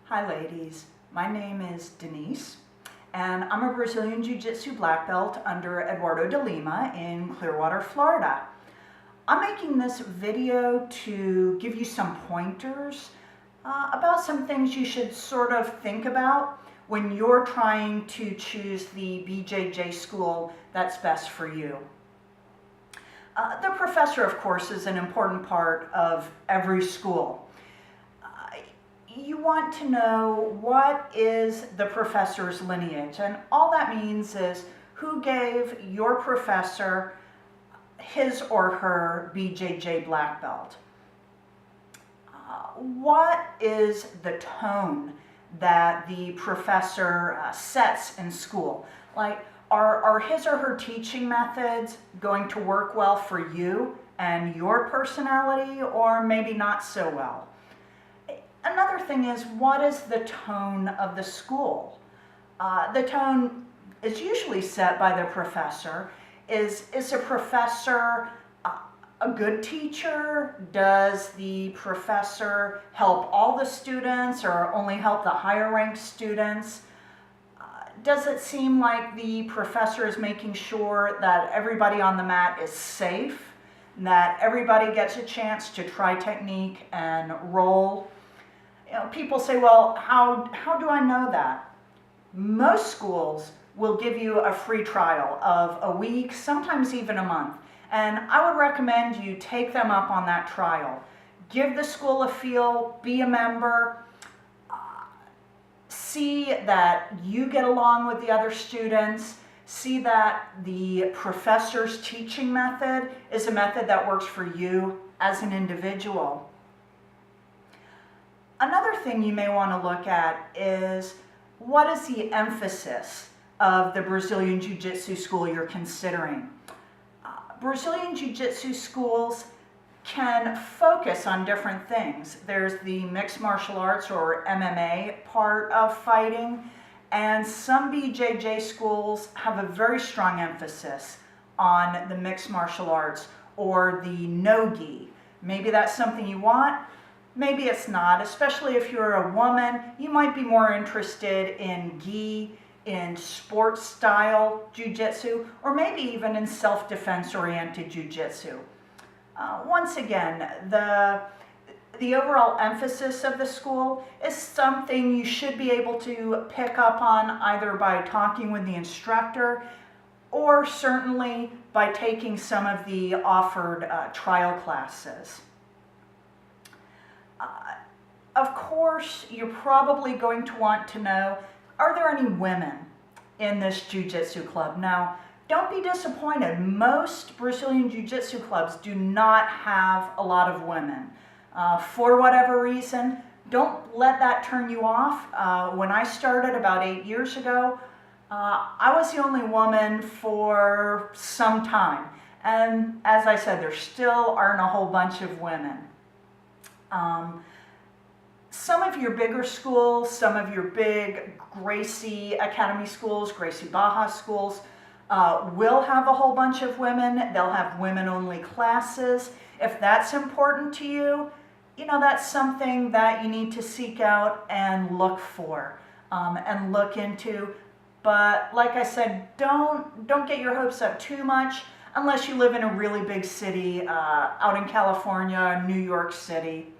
Hi ladies, my name is Denise and I'm a Brazilian Jiu-Jitsu black belt under Eduardo de Lima in Clearwater, Florida. I'm making this video to give you some pointers about some things you should sort of think about when you're trying to choose the BJJ school that's best for you. The professor, of course, is an important part of every school. You want to know what is the professor's lineage, and all that means is who gave your professor his or her BJJ black belt. What is the tone that the professor sets in school? Like, are his or her teaching methods going to work well for you and your personality, or maybe not so well? Another thing is, what is the tone of the school? The tone is usually set by the professor. Is a professor a good teacher? Does the professor help all the students or only help the higher ranked students? Does it seem like the professor is making sure that everybody on the mat is safe, that everybody gets a chance to try technique and roll? You know, people say, well, how do I know that? Most schools will give you a free trial of a week, sometimes even a month. And I would recommend you take them up on that trial. Give the school a feel, be a member, see that you get along with the other students, see that the professor's teaching method is a method that works for you as an individual. Another thing you may want to look at is, what is the emphasis of the Brazilian Jiu-Jitsu school you're considering? Brazilian Jiu-Jitsu schools can focus on different things. There's the mixed martial arts or MMA part of fighting, and some BJJ schools have a very strong emphasis on the mixed martial arts or the no-gi. Maybe that's something you want. Maybe it's not, especially if you're a woman. You might be more interested in gi, in sports style jiu-jitsu, or maybe even in self-defense oriented jiu-jitsu. Once again, the overall emphasis of the school is something you should be able to pick up on either by talking with the instructor or certainly by taking some of the offered trial classes. Of course, you're probably going to want to know, are there any women in this jiu-jitsu club? Now, don't be disappointed. Most Brazilian jiu-jitsu clubs do not have a lot of women. For whatever reason, don't let that turn you off. When I started about 8 years ago, I was the only woman for some time. And as I said, there still aren't a whole bunch of women. Some of your bigger schools, some of your big Gracie Academy schools, Gracie Barra schools, will have a whole bunch of women. They'll have women-only classes. If that's important to you, you know, that's something that you need to seek out and look for and look into. But like I said, don't get your hopes up too much unless you live in a really big city out in California, New York City.